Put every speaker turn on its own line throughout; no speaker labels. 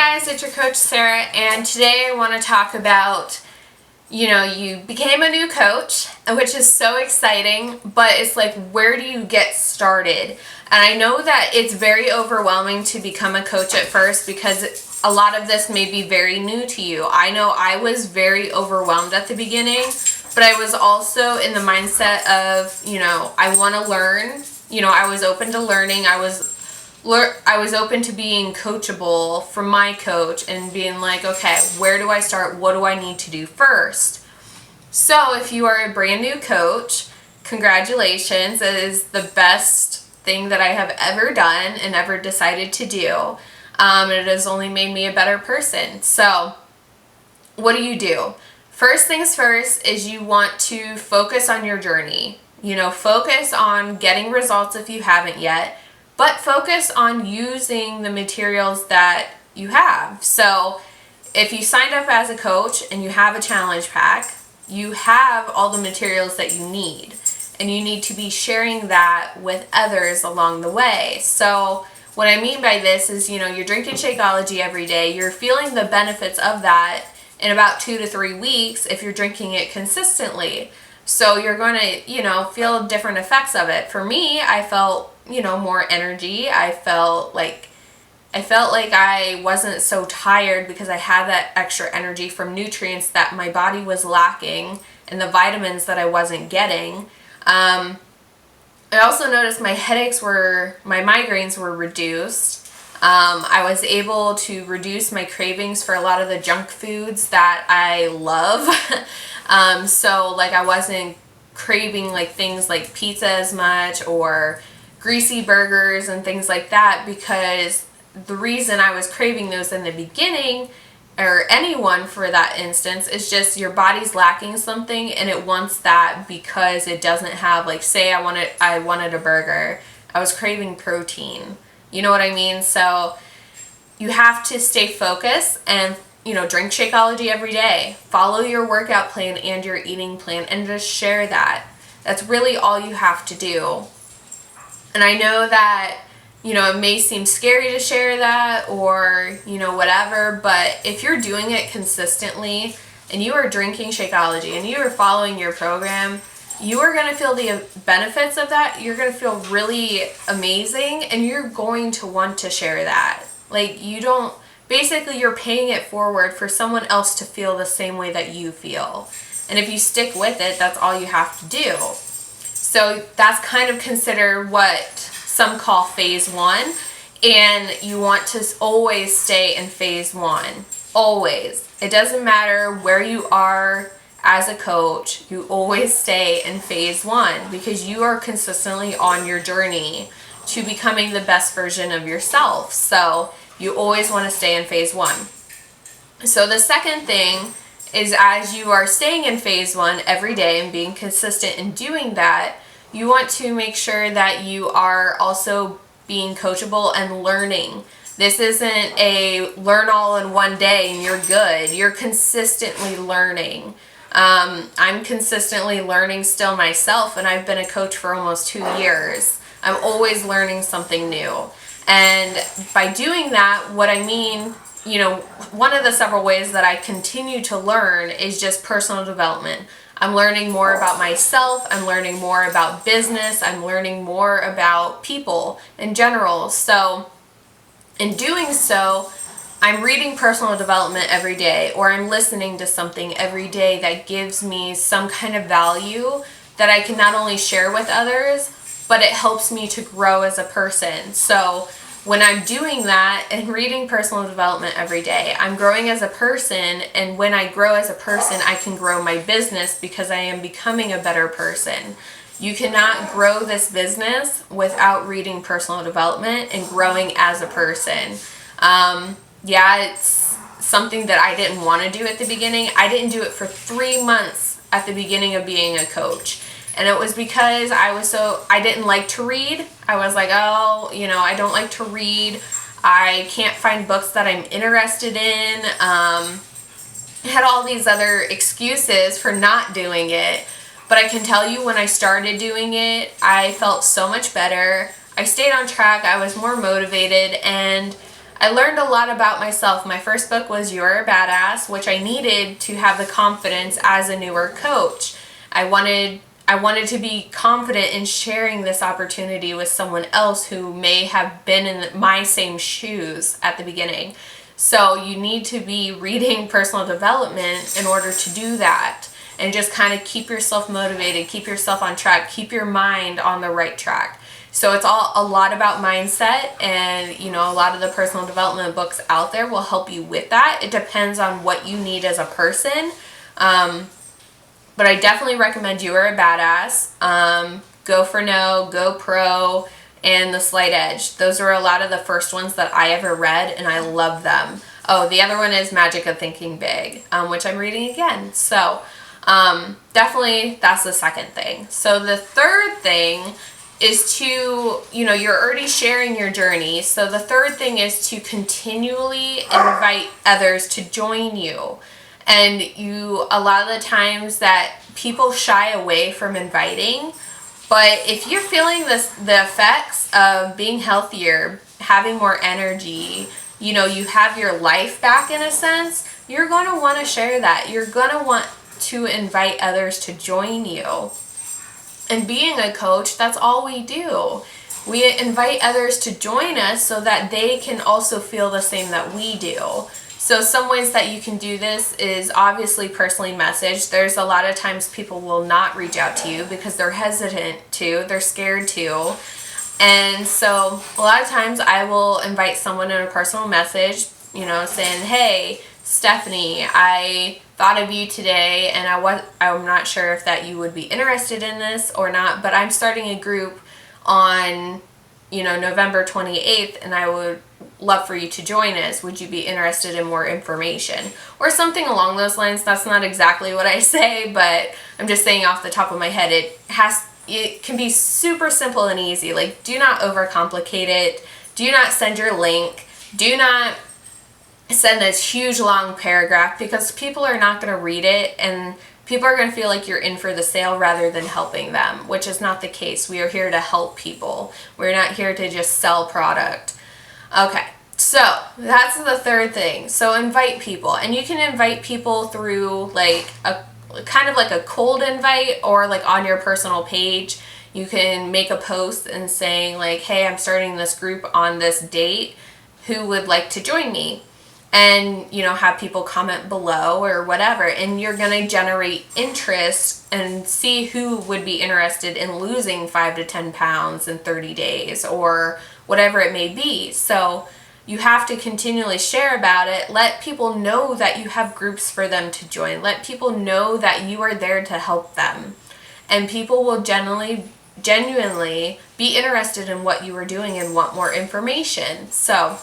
guys, it's your coach Sarah, and today I want to talk about, you became a new coach, which is so exciting, but it's like, where do you get started? And I know that it's very overwhelming to become a coach at first because a lot of this may be very new to you. I know I was very overwhelmed at the beginning, but I was also in the mindset of, I want to learn. I was open to learning. I was open to being coachable from my coach and being like, okay, where do I start? What do I need to do first? So if you are a brand new coach, congratulations. It is the best thing that I have ever done and ever decided to do. It has only made me a better person. So what do? First things first is you want to focus on your journey. Focus on getting results if you haven't yet. But focus on using the materials that you have. So if you signed up as a coach and you have a challenge pack, you have all the materials that you need. And you need to be sharing that with others along the way. So what I mean by this is, you're drinking Shakeology every day. You're feeling the benefits of that in about 2 to 3 weeks if you're drinking it consistently. So you're going to, feel different effects of it. For me, I felt more energy. I felt like I wasn't so tired because I had that extra energy from nutrients that my body was lacking and the vitamins that I wasn't getting. I also noticed my migraines were reduced. I was able to reduce my cravings for a lot of the junk foods that I love. So I wasn't craving things like pizza as much or greasy burgers and things like that, because the reason I was craving those in the beginning, or anyone for that instance, is just your body's lacking something and it wants that because it doesn't have, say I wanted a burger. I was craving protein. You know what I mean? So you have to stay focused and drink Shakeology every day. Follow your workout plan and your eating plan and just share that. That's really all you have to do. And I know that, it may seem scary to share that or, whatever, but if you're doing it consistently and you are drinking Shakeology and you are following your program, you are going to feel the benefits of that. You're going to feel really amazing and you're going to want to share that. Basically you're paying it forward for someone else to feel the same way that you feel. And if you stick with it, that's all you have to do. So that's kind of considered what some call phase 1, and you want to always stay in phase 1. Always. It doesn't matter where you are as a coach, you always stay in phase 1 because you are consistently on your journey to becoming the best version of yourself. So you always want to stay in phase 1. So the second thing is, as you are staying in phase 1 every day and being consistent in doing that, you want to make sure that you are also being coachable and learning. This isn't a learn all in one day and you're good. You're consistently learning. I'm consistently learning still myself, and I've been a coach for almost 2 years. I'm always learning something new. And by doing that, what I mean, one of the several ways that I continue to learn is just personal development. I'm learning more about myself. I'm learning more about business. I'm learning more about people in general. So in doing so, I'm reading personal development every day, or I'm listening to something every day that gives me some kind of value that I can not only share with others, but it helps me to grow as a person. So when I'm doing that and reading personal development every day, I'm growing as a person, and when I grow as a person, I can grow my business because I am becoming a better person. You cannot grow this business without reading personal development and growing as a person. It's something that I didn't want to do at the beginning. I didn't do it for 3 months at the beginning of being a coach. And it was because I didn't like to read. I was like, I don't like to read. I can't find books that I'm interested in. I had all these other excuses for not doing it. But I can tell you, when I started doing it, I felt so much better. I stayed on track. I was more motivated, and I learned a lot about myself. My first book was You're a Badass, which I needed to have the confidence as a newer coach. I wanted to be confident in sharing this opportunity with someone else who may have been in my same shoes at the beginning. So you need to be reading personal development in order to do that, and just kind of keep yourself motivated, keep yourself on track, keep your mind on the right track. So it's all a lot about mindset, and a lot of the personal development books out there will help you with that. It depends on what you need as a person. But I definitely recommend You Are a Badass, Go for No, Go Pro, and The Slight Edge. Those are a lot of the first ones that I ever read, and I love them. Oh, the other one is Magic of Thinking Big, which I'm reading again. So definitely that's the second thing. So the third thing is to, you're already sharing your journey. So the third thing is to continually invite others to join you. And a lot of the times that people shy away from inviting, but if you're feeling the effects of being healthier, having more energy, you have your life back in a sense, you're going to want to share that. You're going to want to invite others to join you. And being a coach, that's all we do. We invite others to join us so that they can also feel the same that we do. So some ways that you can do this is obviously personally message. There's a lot of times people will not reach out to you because they're hesitant to, they're scared to. And so a lot of times I will invite someone in a personal message, saying, hey, Stephanie, I thought of you today, and I'm not sure if that you would be interested in this or not, but I'm starting a group on, November 28th, and I would love for you to join us. Would you be interested in more information? Or something along those lines. That's not exactly what I say, but I'm just saying off the top of my head, it can be super simple and easy. Like, do not overcomplicate it. Do not send your link. Do not send this huge long paragraph, because people are not going to read it, and people are going to feel like you're in for the sale rather than helping them, which is not the case. We are here to help people. We're not here to just sell product. Okay, so that's the third thing. So invite people, and you can invite people through like a kind of like a cold invite, or like on your personal page. You can make a post and saying like, hey, I'm starting this group on this date. Who would like to join me? And have people comment below or whatever, and you're going to generate interest and see who would be interested in losing 5 to 10 pounds in 30 days or whatever it may be. So you have to continually share about it. Let people know that you have groups for them to join. Let people know that you are there to help them, and people will genuinely be interested in what you are doing and want more information. So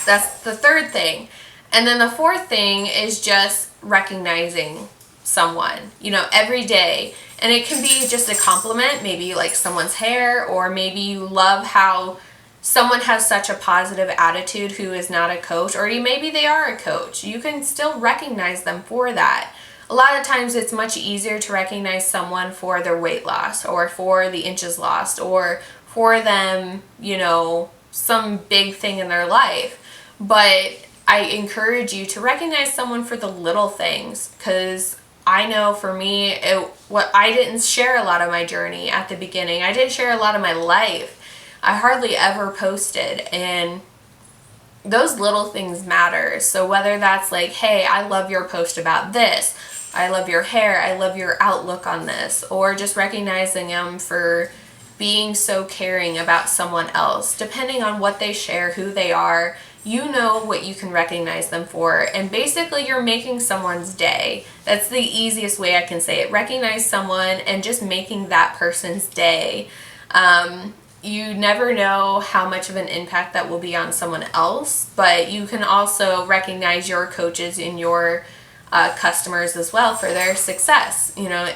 that's the third thing. And then the fourth thing is just recognizing someone, every day. And it can be just a compliment, maybe like someone's hair, or maybe you love how someone has such a positive attitude who is not a coach, or maybe they are a coach. You can still recognize them for that. A lot of times it's much easier to recognize someone for their weight loss, or for the inches lost, or for them, some big thing in their life. But I encourage you to recognize someone for the little things, because I know for me, I didn't share a lot of my journey at the beginning. I didn't share a lot of my life. I hardly ever posted, and those little things matter. So whether that's like, hey, I love your post about this, I love your hair, I love your outlook on this, or just recognizing them for being so caring about someone else, depending on what they share, who they are, what you can recognize them for, and basically you're making someone's day. That's the easiest way I can say it. Recognize someone and just making that person's day. You never know how much of an impact that will be on someone else, but you can also recognize your coaches and your customers as well for their success.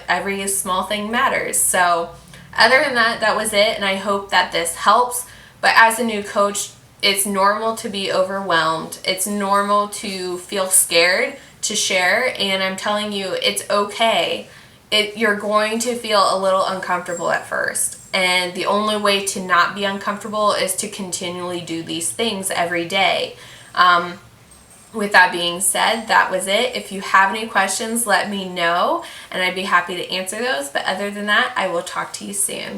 Every small thing matters. So other than that, that was it, and I hope that this helps. But as a new coach, it's normal to be overwhelmed. It's normal to feel scared to share, and I'm telling you, it's okay. You're going to feel a little uncomfortable at first. and the only way to not be uncomfortable is to continually do these things every day. With that being said, that was it. If you have any questions, let me know, and I'd be happy to answer those. But other than that, I will talk to you soon.